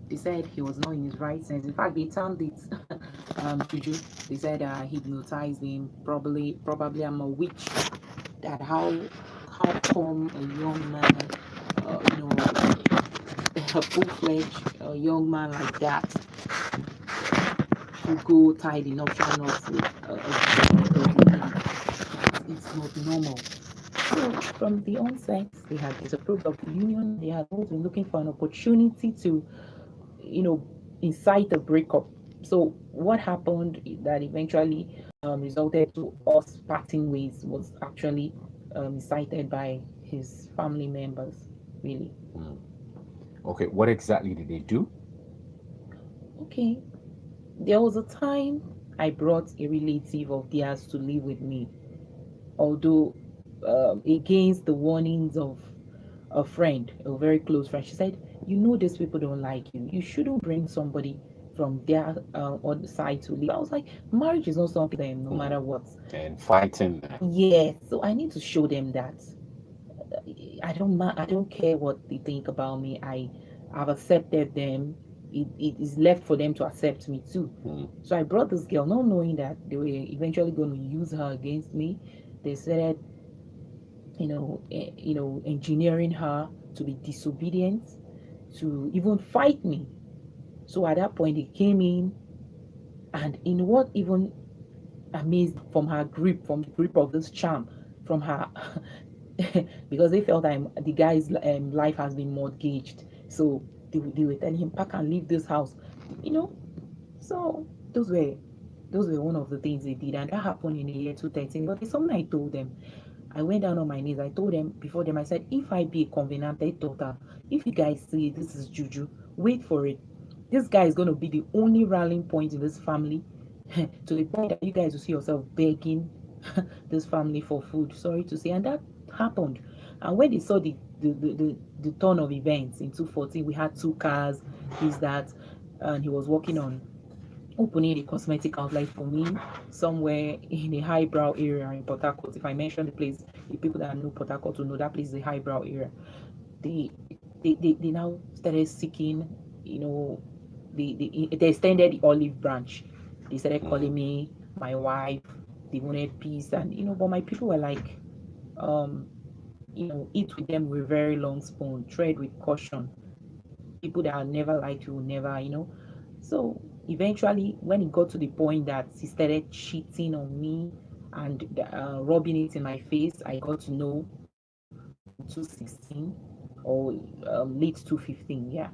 They said he was not in his right sense. In fact, they termed it juju. They said I hypnotized him. Probably I'm a witch. That how come a young man, a full-fledged young man like that to go tie the nuptial knots with it's not normal. So from the onset, they had disapproved of the union. They had always been looking for an opportunity to, you know, incite a breakup. So what happened that eventually resulted to us parting ways was actually incited by his family members, really. Mm. Okay, what exactly did they do? Okay, there was a time I brought a relative of theirs to live with me, although against the warnings of a friend, a very close friend. She said, "You know, these people don't like you. You shouldn't bring somebody from their other side to live." I was like, marriage is not something them, no Mm. matter what. And fighting that. Yes, so I need to show them that I don't care what they think about me. I've accepted them. It is left for them to accept me too. Mm. So I brought this girl, not knowing that they were eventually going to use her against me. They started, engineering her to be disobedient, to even fight me. So at that point, they came in, and in what even amazed from her grip, from the grip of this charm, from her, because they felt the guy's life has been mortgaged. So they were telling him, pack and leave this house, you know. So those were one of the things they did, and that happened in the year 2013. But it's something I told them. I went down on my knees. I told them before them. I said, if I be a covenanted daughter, if you guys see this is juju, wait for it. This guy is going to be the only rallying point in this family, to the point that you guys will see yourself begging this family for food. Sorry to say, and that happened. And when they saw the turn of events in 2014, we had two cars, this that, and he was working on opening a cosmetic outlet for me somewhere in a highbrow area in Port Harcourt. If I mention the place, the people that know Port Harcourt will know that place is a highbrow area. They they now started seeking, you know, they extended the olive branch. They started Mm. calling me my wife. They wanted peace, and but my people were like, um, eat with them with a very long spoon, tread with caution. People that are never like you will never, So eventually, when it got to the point that he started cheating on me and rubbing it in my face, I got to know in 2016 or late 2015. Yeah,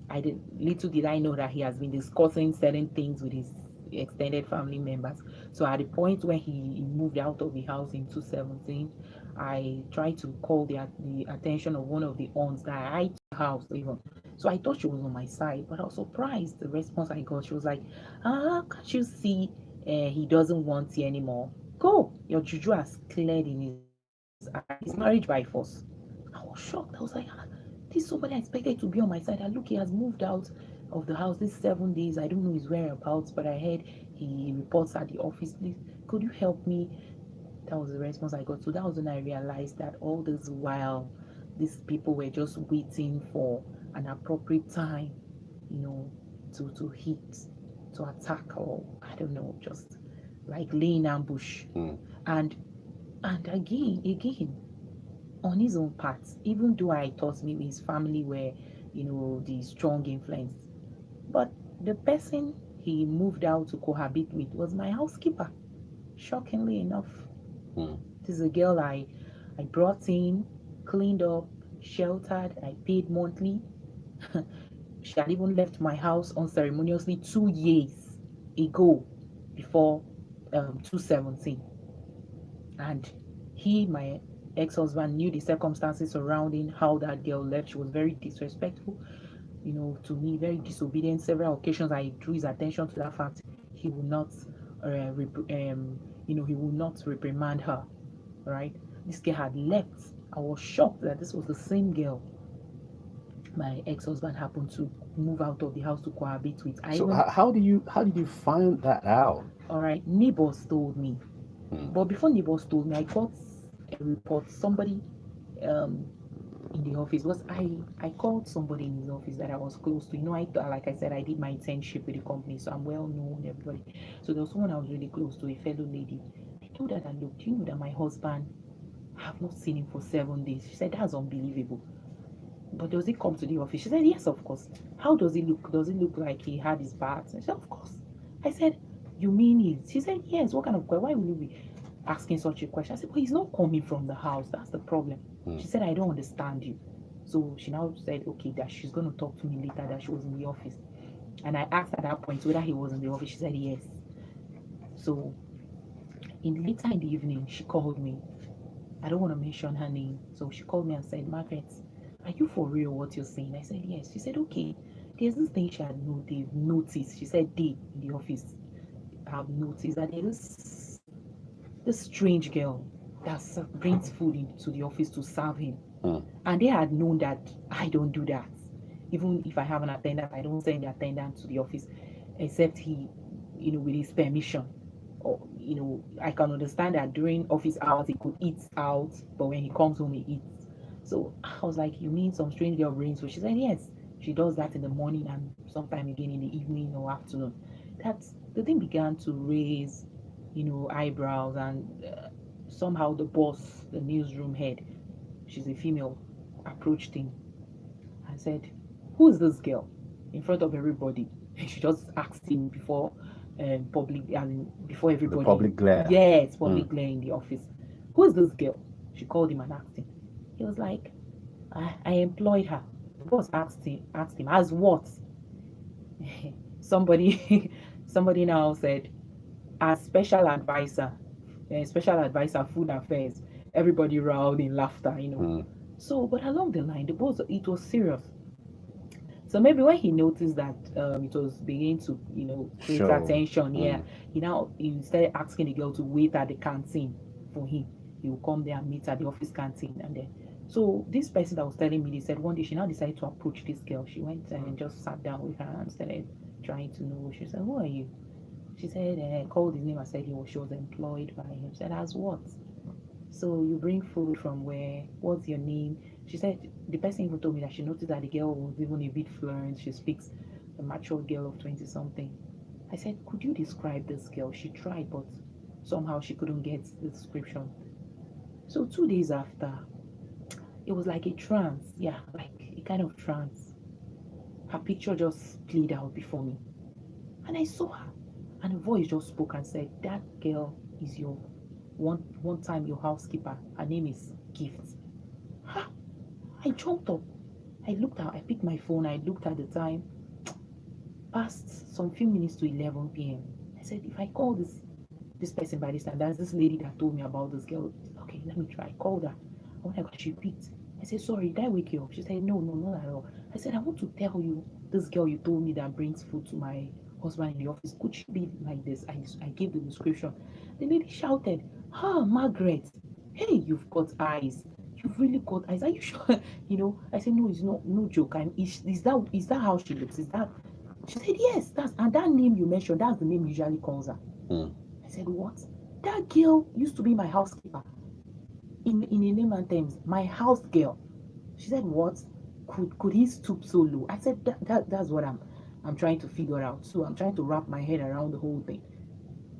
I did. Little did I know that he has been discussing certain things with his extended family members. So at the point when he moved out of the house in 2017, I tried to call the attention of one of the aunts that I to the house even. So I thought she was on my side, but I was surprised the response I got. She was like, can't you see he doesn't want you anymore? Go, your juju has cleared in his eyes. He's married by Mm. force. I was shocked. I was like, this somebody I expected to be on my side. And look, he has moved out of the house these 7 days. I don't know his whereabouts, but I heard he reports at the office. Please, could you help me? That was the response I got. So that was when I realized that all this while, these people were just waiting for an appropriate time, you know, to hit, to attack, or I don't know, just like laying ambush. Mm. And again, on his own part, even though I thought maybe his family were, the strong influence, but the person he moved out to cohabit with was my housekeeper. Shockingly enough, Mm. this is a girl I brought in, cleaned up, sheltered, I paid monthly. She had even left my house unceremoniously 2 years ago, before 2017. And my ex-husband, knew the circumstances surrounding how that girl left. She was very disrespectful, to me, very disobedient. Several occasions I drew his attention to that fact. He will not, he will not reprimand her. Right? This girl had left. I was shocked that this was the same girl my ex-husband happened to move out of the house to cohabit with. I So even, how did you find that out? all right, neighbors told me. Mm. But before neighbors told me, I got a report. Somebody, um, in the office was I called somebody in his office that I was close to. You know, like I said, I did my internship with the company, so I'm well known, everybody. So there was someone I was really close to, a fellow lady. I told her that, look, do you know that my husband, I have not seen him for 7 days? She said, that's unbelievable. But does he come to the office? She said, yes, of course. How does he look? Does he look like he had his bath? She said, of course. I said, you mean he? She said, yes. What kind of question? Why will you be asking such a question? I said, well, he's not coming from the house. That's the problem. Mm. She said, I don't understand you. So she now said, okay, that she's going to talk to me later, that she was in the office. And I asked at that point whether he was in the office. She said, yes. So later in the evening, she called me. I don't want to mention her name. So she called me and said, Margaret, are you for real what you're saying? I said, yes. She said, okay. There's this thing they've noticed. She said they in the office have noticed that there's this strange girl that brings food into the office to serve him. Mm. And they had known that I don't do that. Even if I have an attendant, I don't send the attendant to the office except he, with his permission. Or, I can understand that during office hours he could eat out, but when he comes home he eats. So I was like, you mean some strange girl brings food? She said, yes. She does that in the morning and sometime again in the evening or afternoon. That's the thing began to raise, eyebrows, and somehow the boss, the newsroom head, she's a female, approached him and said, who is this girl? In front of everybody. She just asked him before public, I mean, before The everybody. public glare. Yes, public glare in the office. Who is this girl? She called him and asked him. He was like, I employed her. The boss asked him, as what? somebody somebody now said, as special advisor food affairs. Everybody roared in laughter. Mm. So, but along the line, the boss, it was serious. So maybe when he noticed that it was beginning to, create Show. attention, yeah, he started asking the girl to wait at the canteen for him. He will come there and meet at the office canteen, and then. So this person that was telling me, they said one day she now decided to approach this girl. She went and just sat down with her and started trying to know. She said, "Who are you?" She said, called his name and said she was employed by him. She said, "As what?" So you bring food from where? What's your name? She said the person even told me that she noticed that the girl was even a bit fluent. She speaks a mature girl of 20 something. I said, could you describe this girl? She tried, but somehow she couldn't get the description. So 2 days after, it was like a trance. Yeah, like a kind of trance. Her picture just played out before me. And I saw her. And a voice just spoke and said, that girl is your one time your housekeeper. Her name is Gift. Ha! I jumped up. I looked out, I picked my phone, I looked at the time. Past some few minutes to 11 p.m. I said, if I call this person by this time, that's this lady that told me about this girl. Okay, let me try. I called her. Oh my God, she picked. I said, sorry, did I wake you up? She said, no, not at all. I said, I want to tell you, this girl you told me that brings food to my husband in the office, could she be like this? I gave the description. The lady shouted, Margaret, hey, you've got eyes. You've really got eyes. Are you sure? I said, no, it's not, no joke. Is that how she looks? Is that? She said, yes, and that name you mentioned, that's the name you usually calls her. Mm. I said, what? That girl used to be my housekeeper. In a layman terms, my house girl. She said, what? Could he stoop so low? I said, that's what I'm trying to figure out. So I'm trying to wrap my head around the whole thing.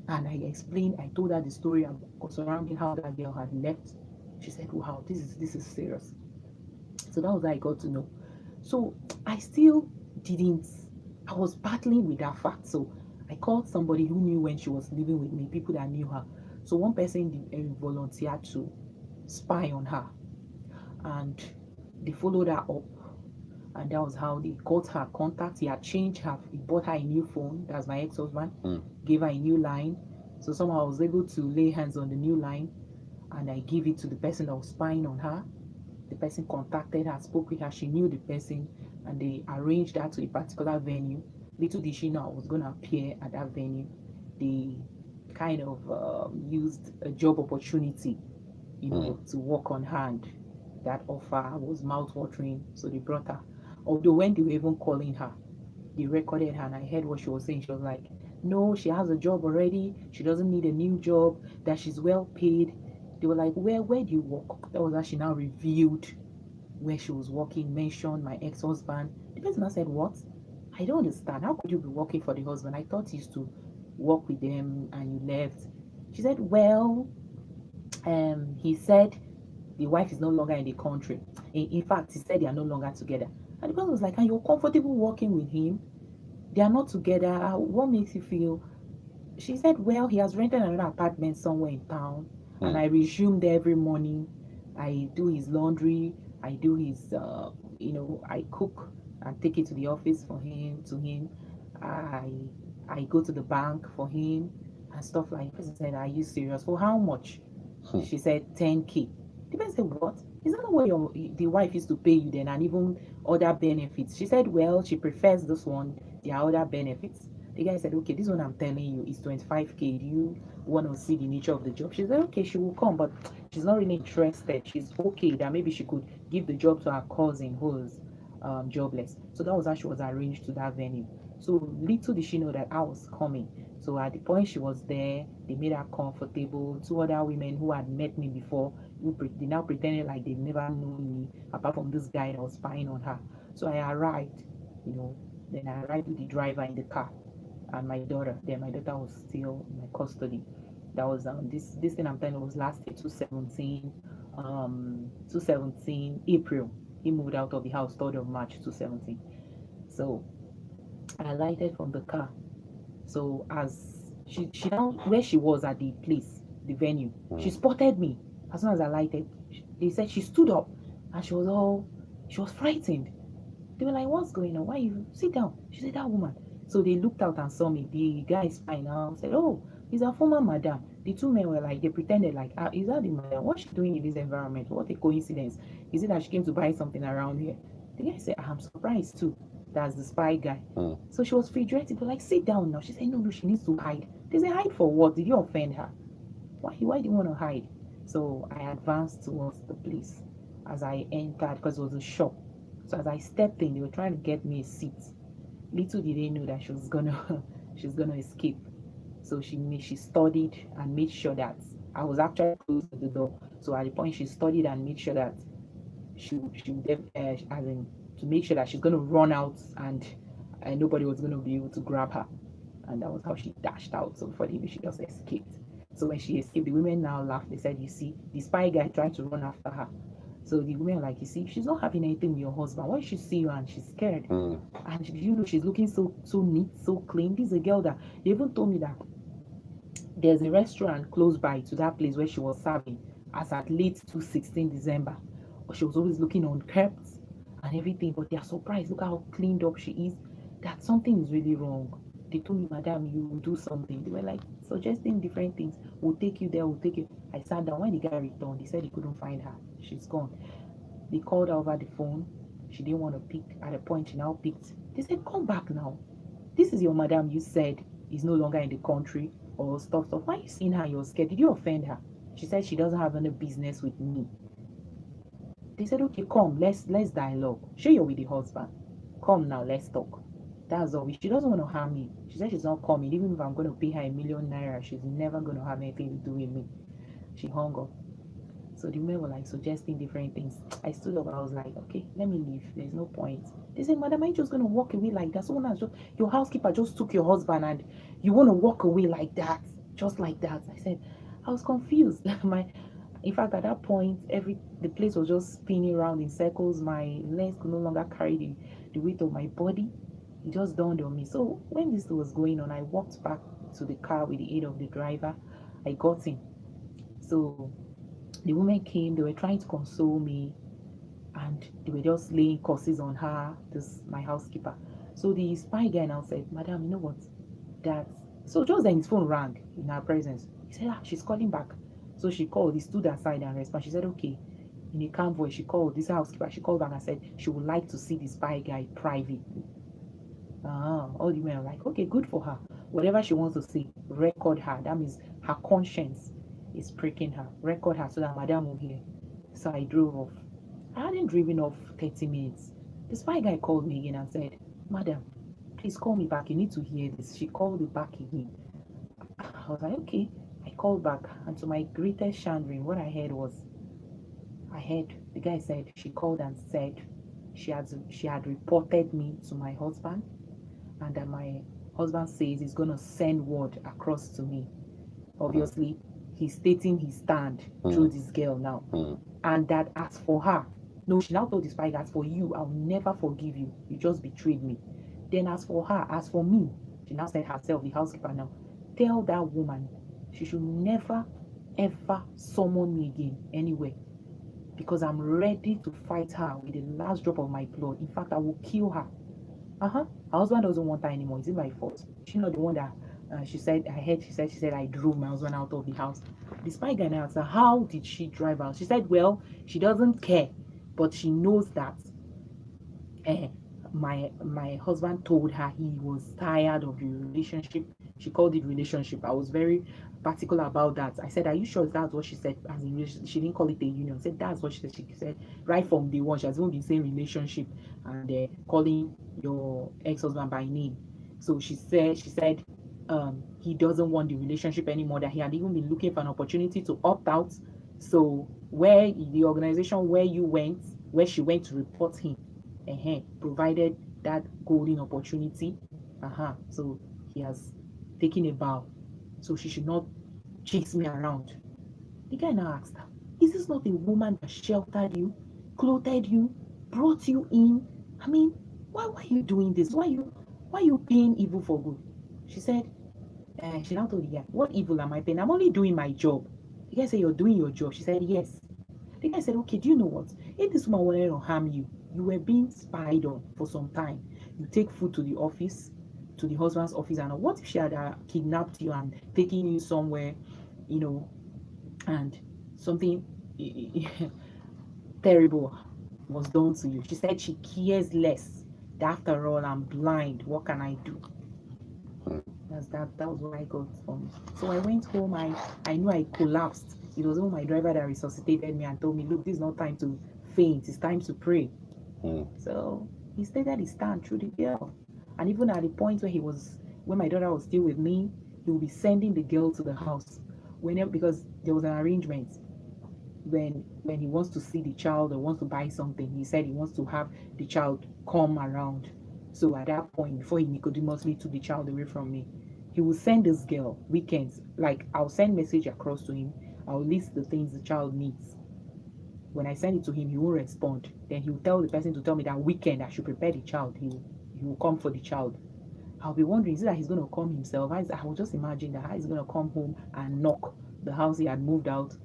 And I told her the story surrounding how that girl had left. She said, wow, this is serious. So that was how I got to know. So I still didn't, I was battling with that fact. So I called somebody who knew when she was living with me, people that knew her. So one person volunteered to spy on her. And they followed her up. And that was how they got her contact. He had changed her, he bought her a new phone. That's my ex-husband. Gave her a new line. So somehow I was able to lay hands on the new line, and I gave it to the person that was spying on her. The person contacted her, spoke with her, she knew the person, and they arranged her to a particular venue. Little did she know I was going to appear at that venue. They kind of used a job opportunity, to work on her, and that offer was mouth-watering, so they brought her. Although when they were even calling her, they recorded her, and I heard what she was saying. She was like, no, she has a job already, she doesn't need a new job, that she's well paid. They were like, where do you work? That was how she now revealed where she was working mentioned my ex-husband. The person now said, what? I don't understand. How could you be working for the husband? I thought you used to work with them and you left. She said, well, he said the wife is no longer in the country. In fact, he said they are no longer together. And the person was like, and you're comfortable working with him? They are not together. What makes you feel? She said, well, he has rented another apartment somewhere in town, and Hmm. I resumed every morning. I do his laundry, I do his, I cook and take it to the office for him, to him. I I go to the bank for him and stuff like that. The person said, are you serious? For how much? Hmm. She said 10K. The person said, what? Is that not what the wife used to pay you then, and even other benefits? She said, well, she prefers this one, there are other benefits. The guy said, okay, this one I'm telling you is 25K. Do you want to see the nature of the job? She said, okay, she will come, but she's not really interested. She's okay that maybe she could give the job to her cousin who's jobless. So that was how she was arranged to that venue. So little did she know that I was coming. So at the point she was there, they made her comfortable. Two other women who had met me before, they now pretended like they'd never known me, apart from this guy that was spying on her. So I arrived, you know, then I arrived with the driver in the car and my daughter. Then my daughter was still in my custody. That was this thing I'm telling you was last year, 2017, 2017 April. He moved out of the house 3rd of March 2017. So I alighted from the car. So as she now where she was at the place, the venue, she Hmm. spotted me as soon as I lighted. They said she stood up and she was frightened. They were like, what's going on? Why you sit down? She said, that woman. So they looked out and saw me. The guy spying now said, oh, he's a former madam. The two men were like, they pretended like, is that the madam? What's she doing in this environment? What a coincidence. Is it that she came to buy something around here? The guy said, I'm surprised too. That's the spy guy. Hmm. So she was fidgeting, but like, sit down now. She said, no, no, she needs to hide. They said, hide for what? Did you offend her? Why do you want to hide? So I advanced towards the place as I entered because it was a shop. So as I stepped in, they were trying to get me a seat. Little did they know that she was gonna she's gonna escape. So she studied and made sure that I was actually close to the door. So at the point she studied and made sure that she would as in to make sure that she's gonna run out and nobody was gonna be able to grab her. And that was how she dashed out. So for the she just escaped. So when she escaped, the women now laughed. They said, you see, the spy guy tried to run after her. So the women were like, you see, she's not having anything with your husband. Why she see you and she's scared? Hmm. And you know she's looking so neat, so clean. This is a girl that they even told me that there's a restaurant close by to that place where she was serving as at late to 16 December. She was always looking unkept and everything, but they're surprised. Look how cleaned up she is. That something is really wrong. They told me, Madam, you will do something. They were like suggesting different things. We'll take you there, we'll take you. I sat down. When the guy returned, he said he couldn't find her. She's gone. They called her over the phone. She didn't want to pick. At a point, she now picked. They said, come back now. This is your madam you said is no longer in the country or stuff. Why are you seeing her? You're scared. Did you offend her? She said she doesn't have any business with me. They said, okay, come, let's dialogue. Sure you're with the husband. Come now, let's talk. That's all. She doesn't want to harm me. She said she's not coming. Even if I'm going to pay her 1 million naira, she's never going to have anything to do with me. She hung up. So the women were like suggesting different things. I stood up. I was like, okay, let me leave. There's no point. They said, Madam, are you just going to walk away like that? Someone has just, your housekeeper just took your husband and you want to walk away like that, just like that. I said, I was confused. In fact, at that point, the place was just spinning around in circles. My legs could no longer carry the weight of my body. It just dawned on me. So when this was going on, I walked back to the car with the aid of the driver. I got in. So the women came, they were trying to console me, and they were just laying curses on her, this my housekeeper. So the spy guy now said, Madam, you know what? That so just then his phone rang in her presence. He said, she's calling back. So she called, he stood aside and responded. She said, okay. In a calm voice, she called this housekeeper. She called back and said she would like to see the spy guy privately. All the women are like, okay, good for her. Whatever she wants to say, record her. That means her conscience is pricking her. Record her so that Madame will hear. So I drove off. I hadn't driven off 30 minutes. The spy guy called me again and said, Madam, please call me back. You need to hear this. She called me back again. I was like, okay. I called back, and to my greatest chagrin, what I heard was, I heard the guy said she called and said she had reported me to my husband, and that my husband says he's gonna send word across to me. Mm, Obviously, he's stating his stand through mm, this girl now. mm, And that as for her, no, she now told the spy, as for you, I'll never forgive you. You just betrayed me. Then as for her, as for me, she now said herself, the housekeeper now, tell that woman she should never ever summon me again anywhere, because I'm ready to fight her with the last drop of my blood. In fact, I will kill her. Uh-huh. Her husband doesn't want her anymore. Is it my fault? Is she not the one that she said I heard she said I drove my husband out of the house. The spy guy now asked her, how did she drive out? She said, well, she doesn't care, but she knows that eh, my husband told her he was tired of the relationship. She called it relationship. I was very particular about that. I said, are you sure that's what she said? As in, she didn't call it a union. I said that's what she said. She said right from day one she has even been saying relationship and calling your ex-husband by name. So she said he doesn't want the relationship anymore, that he had even been looking for an opportunity to opt out. So where the organization where she went to report him, provided that golden opportunity. So he has taken a bow. So she should not chase me around. The guy now asked her, is this not a woman that sheltered you, clothed you, brought you in? I mean, why are you doing this? Why are you paying evil for good? She said, she now told the guy, what evil am I paying? I'm only doing my job. The guy said, you're doing your job. She said, yes. The guy said, okay, do you know what? If this woman wanted to harm you, you were being spied on for some time. You take food to the office, to the husband's office, and what if she had kidnapped you and taken you somewhere, you know, and something terrible was done to you? She said she cares less. That after all, I'm blind. What can I do? mm. That was what I got from. So I went home. I knew I collapsed. It was even my driver that resuscitated me and told me, look, this is not time to faint. It's time to pray. Mm. So he stated his stand through the girl. And even at the point when my daughter was still with me, he would be sending the girl to the house whenever, because there was an arrangement. When he wants to see the child or wants to buy something, he said he wants to have the child come around. So at that point, before he nicodemously took the child away from me, he will send this girl weekends. Like, I'll send message across to him. I'll list the things the child needs. When I send it to him, he won't respond. Then he will tell the person to tell me that weekend I should prepare the child. He will come for the child. I'll be wondering, is it that he's going to come himself? I will just imagine that how he's going to come home and knock the house he had moved out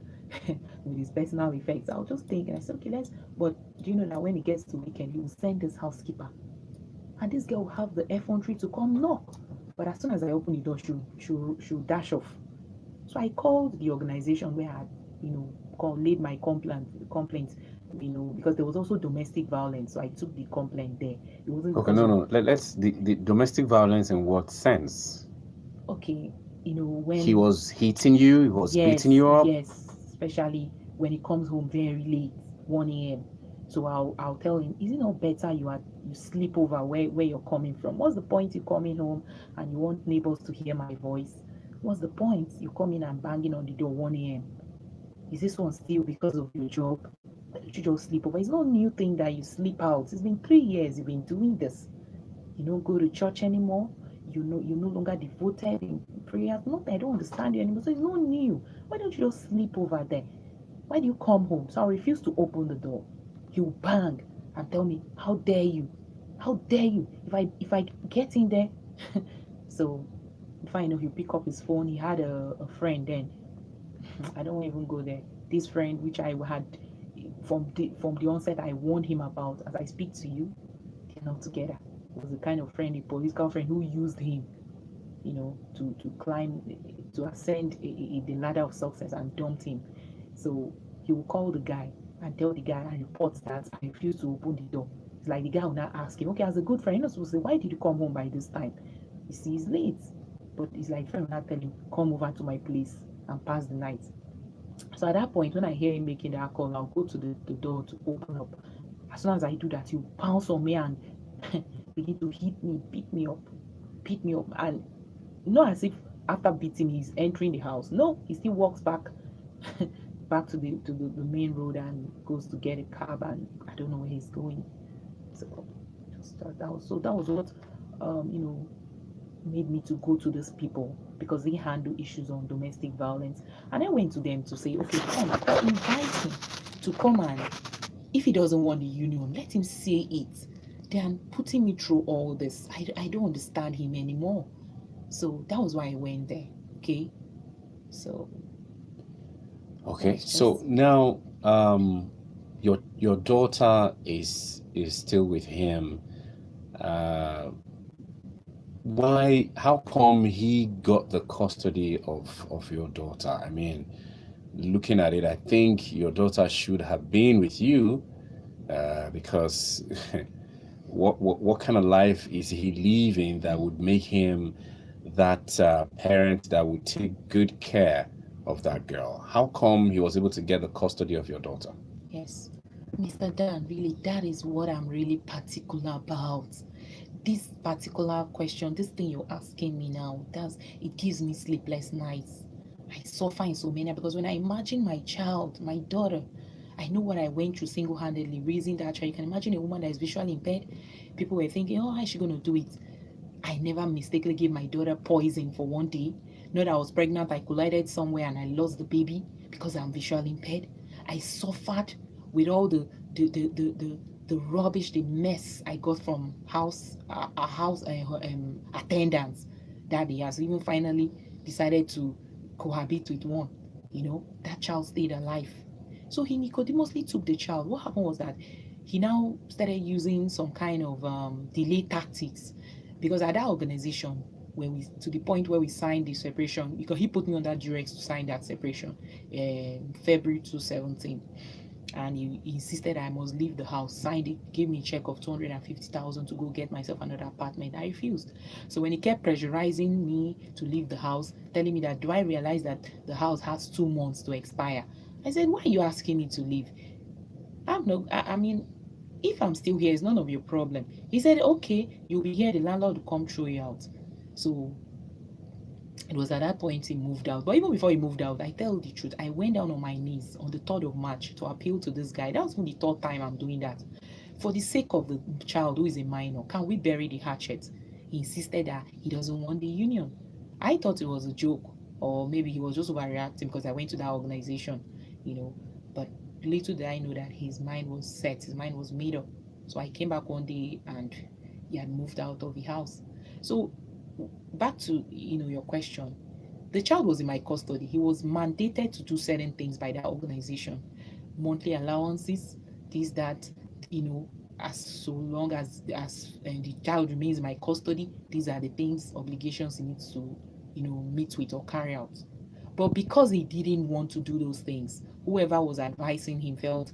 with his personal effects. I'll just think, and I said, okay, but do you know that when he gets to weekend, he will send this housekeeper, and this girl will have the effrontery to come knock. But as soon as I open the door, she'll dash off. So I called the organization where I had, laid my complaint, because there was also domestic violence. So I took the complaint there. It wasn't Okay, because no, of, no. Let's the domestic violence in what sense? okay, He when, was hitting you. He was beating yes, you up. yes, especially when he comes home very late, 1 a.m. So I'll tell him, is it not better you sleep over where you're coming from? What's the point you coming home and you want neighbors to hear my voice? What's the point you coming and banging on the door 1 a.m.? Is this one still because of your job? Why don't you just sleep over? It's not a new thing that you sleep out. It's been 3 years you've been doing this. You don't go to church anymore. You're no longer devoted in prayer. Not that I don't understand you anymore. So it's not new. Why don't you just sleep over there? Why do you come home? So I refuse to open the door. He'll bang and tell me, how dare you? How dare you? If I get in there, so before I know, he'll pick up his phone. He had a friend then. I don't even go there. This friend, which I had from the onset, I warned him about. As I speak to you, they're not together. It was the kind of friend, a political friend, who used him, to climb, to ascend the ladder of success, and dumped him. So he will call the guy and tell the guy and report that I refuse to open the door. It's like the guy will not ask him, okay, as a good friend, you're not supposed to say, why did you come home by this time? You see, it's late. But it's like friend will not tell him, come over to my place and pass the night. So at that point, when I hear him making that call, I'll go to the door to open up. As soon as I do that, he'll pounce on me and begin to hit me, beat me up. And not as if after beating me, he's entering the house. No, he still walks back back to the main road and goes to get a cab, and I don't know where he's going. So just that was what made me to go to these people, because they handle issues on domestic violence. And I went to them to say, okay, come, invite him to come, and if he doesn't want the union, let him say it. Then putting me through all this, I don't understand him anymore. So that was why I went there. Okay. So Okay, that's so just now your daughter is still with him. Uh, why? How come he got the custody of your daughter? I mean, looking at it, I think your daughter should have been with you, because what kind of life is he living that would make him that parent that would take good care of that girl? How come he was able to get the custody of your daughter? yes. Mr. Dan, really, that is what I'm really particular about. This particular question, this thing you're asking me now, it gives me sleepless nights. I suffer in so many, because when I imagine my child, my daughter, I know what I went through single-handedly raising that child. You can imagine a woman that is visually impaired. People were thinking, oh, how is she going to do it? I never mistakenly gave my daughter poison for one day. Not that I was pregnant, I collided somewhere and I lost the baby because I'm visually impaired. I suffered with all the rubbish, the mess I got from house attendants that day, has even finally decided to cohabit with one. That child stayed alive. So he Nicodemously took the child. What happened was that he now started using some kind of delay tactics, because at that organization, when we to the point where we signed the separation, because he put me under duress to sign that separation in February 2017, and he insisted I must leave the house. Signed it, gave me a check of 250,000 to go get myself another apartment. I refused. So when he kept pressurizing me to leave the house, telling me that, do I realize that the house has 2 months to expire? I said, why are you asking me to leave? I'm not, I mean, if I'm still here, it's none of your problem. He said, okay, you'll be here, the landlord will come throw you out. So it was at that point he moved out. But even before he moved out, I tell the truth, I went down on my knees on the 3rd of March to appeal to this guy. That was the third time I'm doing that. For the sake of the child who is a minor, can we bury the hatchet? He insisted that he doesn't want the union. I thought it was a joke, or maybe he was just overreacting because I went to that organization, you know. But little did I know that his mind was set, his mind was made up. So I came back one day and he had moved out of the house. So back to your question, the child was in my custody. He was mandated to do certain things by that organization, monthly allowances, this, that, you know as so long as the child remains in my custody, these are the things, obligations he needs to meet with or carry out. But because he didn't want to do those things, whoever was advising him felt,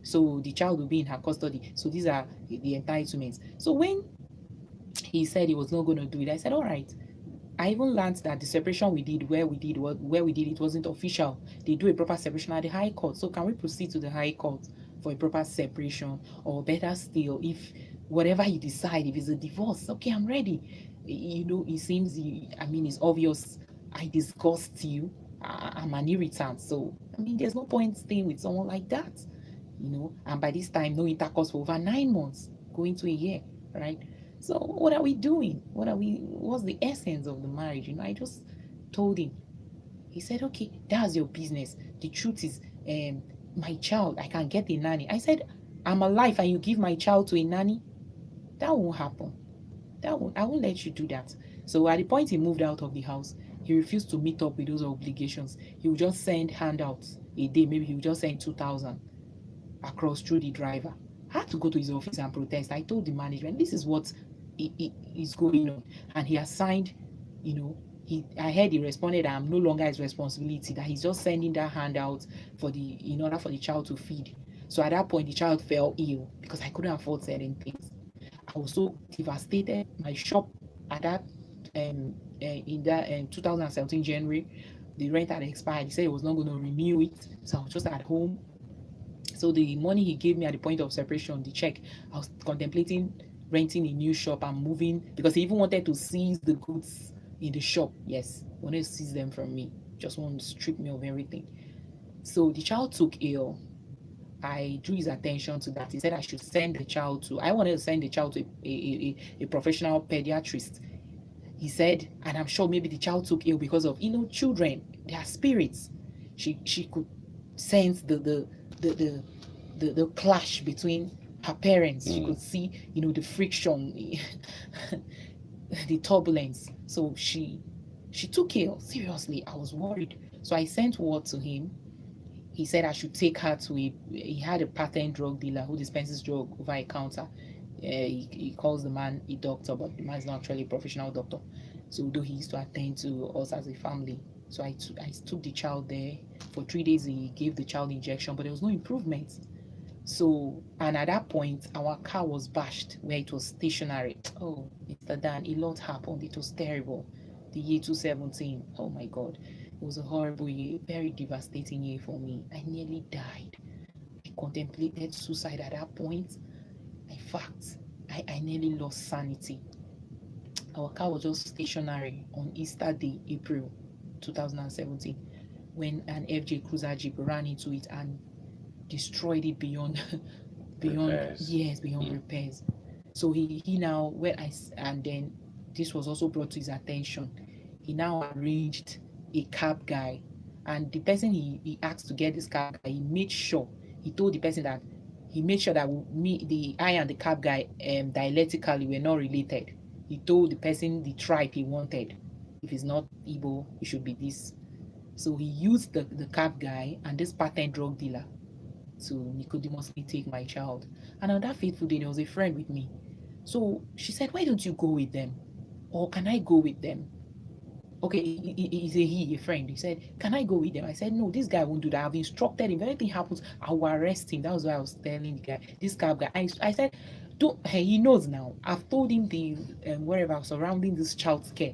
so the child will be in her custody, so these are the entitlements. So when he said he was not going to do it, I said, all right. I even learned that the separation we did, where we did it, wasn't official. They do a proper separation at the High Court. So can we proceed to the High Court for a proper separation? Or better still, if whatever you decide, if it's a divorce, okay, I'm ready. It seems, it's obvious I disgust you. I'm an irritant. So, there's no point staying with someone like that. And by this time, no intercourse for over 9 months, going to a year, right? So what are we doing? What's the essence of the marriage? I just told him. He said, okay, that's your business. The truth is, my child, I can get a nanny. I said, I'm alive and you give my child to a nanny? That won't happen. I won't let you do that. So at the point he moved out of the house, he refused to meet up with those obligations. He would just send handouts a day. Maybe he would just send 2,000 across through the driver. I had to go to his office and protest. I told the management, this is what is going on. And he assigned, I heard he responded, I'm no longer his responsibility, that he's just sending that handout in order for the child to feed. So at that point, the child fell ill because I couldn't afford certain things. I was so devastated. My shop at that, in that 2017 January, the rent had expired. He said he was not going to renew it. So I was just at home. So the money he gave me at the point of separation, the check, I was contemplating renting a new shop and moving, because he even wanted to seize the goods in the shop. Yes, wanted to seize them from me. Just wanted to strip me of everything. So the child took ill. I drew his attention to that. He said I should send the child to, I wanted to send the child to a professional pediatrist. He said, and I'm sure maybe the child took ill because of, children, their spirits. She could sense the clash between her parents. She could see, the friction, the turbulence. So she took ill. Seriously, I was worried. So I sent word to him. He said I should take her to he had a patent drug dealer who dispenses drug over a counter. He calls the man a doctor, but the man is not actually a professional doctor. So though he used to attend to us as a family, so I took the child there for 3 days. He gave the child injection, but there was no improvement. So, and at that point, our car was bashed where it was stationary. Oh, Mr. Dan, a lot happened. It was terrible. The year 2017, oh my God, it was a horrible year, very devastating year for me. I nearly died. I contemplated suicide at that point. In fact, I nearly lost sanity. Our car was just stationary on Easter Day, April 2017, when an FJ Cruiser Jeep ran into it and destroyed it beyond beyond Repairs. yes, beyond repairs. So he now, when and then this was also brought to his attention. He now arranged a cab guy, and the person he asked to get this cab guy, he made sure, he told the person that he made sure that I and the cab guy, dialectically were not related. He told the person the tribe he wanted. If it's not Igbo, it should be this. So he used the cab guy and this patent drug dealer to Nicodemously take my child. And on that fateful day, there was a friend with me. So she said, "Why don't you go with them? Or can I go with them?" Okay, he's a friend. He said, "Can I go with them?" I said, "No, this guy won't do that. I've instructed him. If anything happens, I will arrest him." That was why I was telling the guy, this cab guy. I said, "Don't." He knows now. I've told him the wherever surrounding this child's care.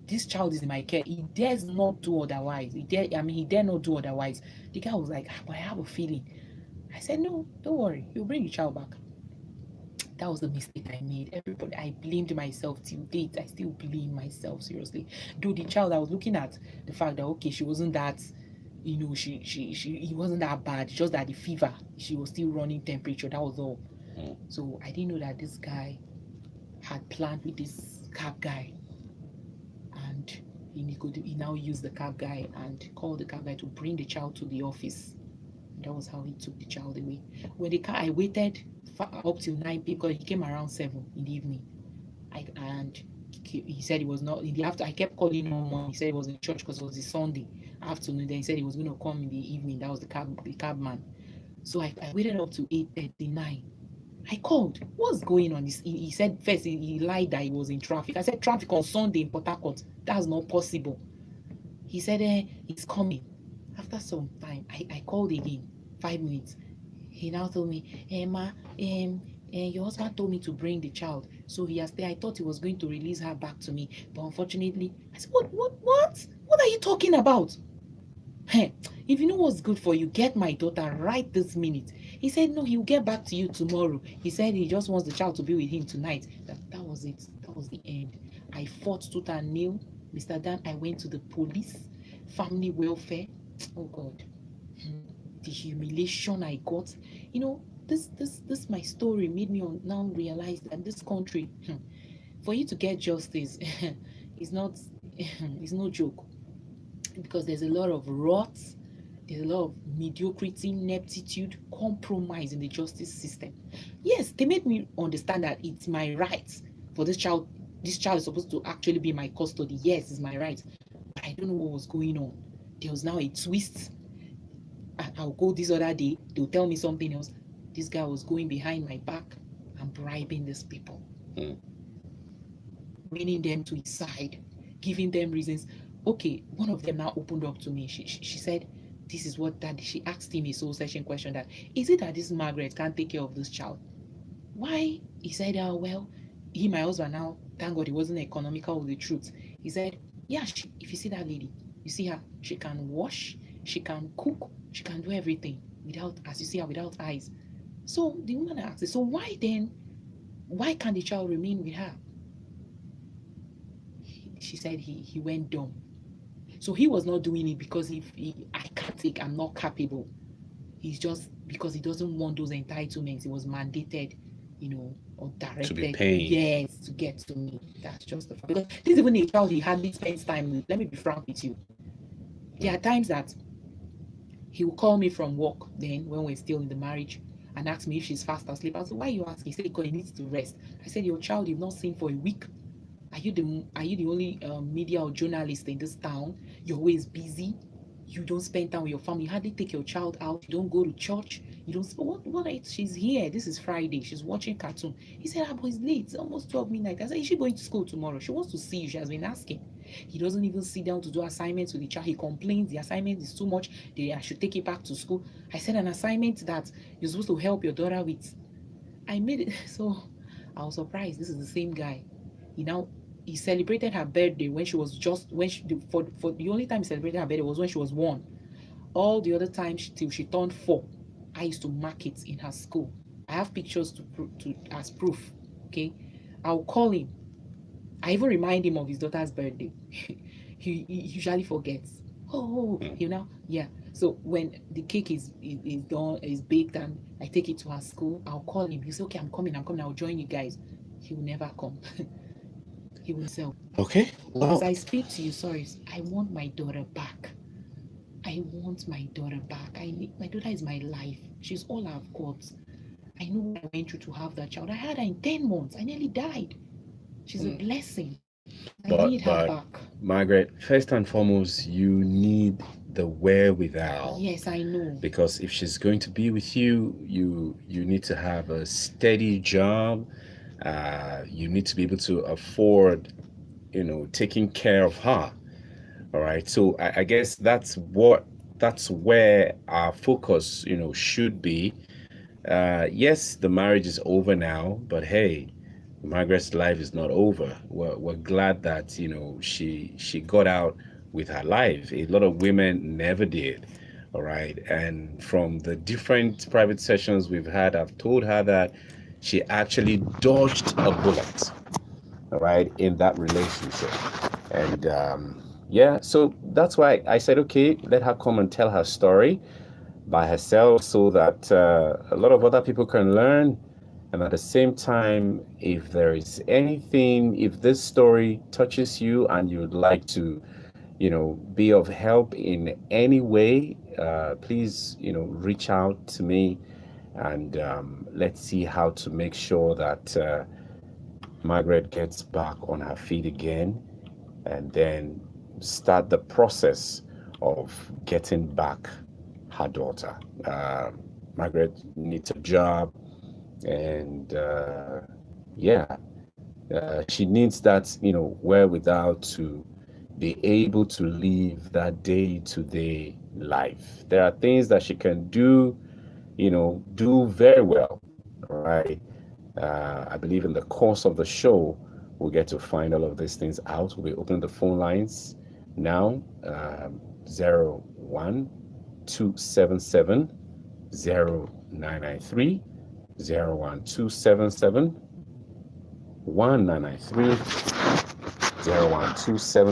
This child is in my care. He dares not do otherwise. He dare not do otherwise. The guy was like, "But I have a feeling." I said, "No, don't worry. You'll bring your child back." That was the mistake I made. Everybody, I blamed myself till date. I still blame myself, seriously. Though the child, I was looking at the fact that, okay, she wasn't that, he wasn't that bad. Just that the fever, she was still running temperature. That was all. So I didn't know that this guy had planned with this cab guy, and he now used the cab guy and called the cab guy to bring the child to the office. That was how he took the child away. When I waited up till 9 p.m. because he came around 7 in the evening. And he said he was not in the after. I kept calling him on morning. He said he was in church because it was a Sunday afternoon. Then he said he was going to come in the evening. That was the cabman. So I waited up to 8:39. I called. What's going on? He said first he lied that he was in traffic. I said traffic on Sunday in Port Harcourt. That's not possible. He said he's coming. After some time, I called again. 5 minutes. He now told me, "Ma, your husband told me to bring the child. So he has stayed. I thought he was going to release her back to me. But unfortunately," I said, What? What are you talking about? Hey, if you know what's good for you, get my daughter right this minute." He said, "No, he'll get back to you tomorrow." He said he just wants the child to be with him tonight. That was it. That was the end. I fought tooth and nail. Mr. Dan, I went to the police, family welfare. Oh God. The humiliation I got. This my story made me now realize that this country, for you to get justice, is not it's no joke, because there's a lot of rot, there's a lot of mediocrity, ineptitude, compromise in the justice system. Yes, they made me understand that it's my right for this child. This child is supposed to actually be my custody. Yes, it's my right. But I don't know what was going on. There was now a twist. I'll go this other day, they'll tell me something else. This guy was going behind my back and bribing these people, winning them to his side, giving them reasons. Okay, one of them now opened up to me. She said, "This is what that." She asked him a soul searching question: that is it that this Margaret can't take care of this child? Why? He said, well, my husband now, thank God he wasn't economical with the truth. He said, yeah, if you see that lady, you see her, she can wash, she can cook, she can do everything without, as you see her, without eyes. So the woman asked, so why can't the child remain with her? She said he went dumb. So he was not doing it because I can't take, I'm not capable. He's just because he doesn't want those entitlements. It was mandated, or To be directed, paying. yes, to get to me. That's just the fact. Because this is even a child he hardly spends time with. Let me be frank with you. There are times that he will call me from work then when we're still in the marriage and ask me if she's fast asleep. I said, why are you asking? He said, because he needs to rest. I said, your child you've not seen for a week. Are you the only media or journalist in this town? You're always busy. You don't spend time with your family. You hardly take your child out. You don't go to church. You don't. What? She's here. This is Friday. She's watching cartoon. He said, but it's late. It's almost 12 midnight. I said, is she going to school tomorrow? She wants to see you. She has been asking. He doesn't even sit down to do assignments with the child. He complains the assignment is too much. I should take it back to school. I said an assignment that you're supposed to help your daughter with. I made it. So I was surprised. This is the same guy. He celebrated her birthday when she was just when she for the only time he celebrated her birthday was when she was 1. All the other times till she turned 4, I used to mark it in her school. I have pictures to as proof. Okay, I'll call him. I even remind him of his daughter's birthday. He usually forgets. Oh, yeah. So when the cake is done, is baked, and I take it to her school, I'll call him. He say, okay, I'm coming. I'll join you guys. He will never come. He will sell. Okay. Well, As I speak to you, sorry, I want my daughter back. I want my daughter back. My daughter is my life. She's all I've got. I know what I went through to have that child. I had her in 10 months. I nearly died. She's a blessing. I need her but back. Margaret, first and foremost, you need the wherewithal. Yes, I know. Because if she's going to be with you, you need to have a steady job. You need to be able to afford, taking care of her. All right. So I guess that's where our focus, should be. Yes, the marriage is over now, but hey, Margaret's life is not over. We're glad that she got out with her life. A lot of women never did. All right. And from the different private sessions we've had, I've told her that she actually dodged a bullet, all right, in that relationship. And yeah, so that's why I said, okay, let her come and tell her story by herself so that a lot of other people can learn. And at the same time, if there is anything, if this story touches you and you'd like to, be of help in any way, please, reach out to me, and let's see how to make sure that Margaret gets back on her feet again, and then start the process of getting back her daughter. Margaret needs a job, and yeah, she needs that, wherewithal to be able to live that day-to-day life. There are things that she can do, do very well, right? I believe in the course of the show, we'll get to find all of these things out. We'll be opening the phone lines now. 01277 0993, 01277 1993, 01277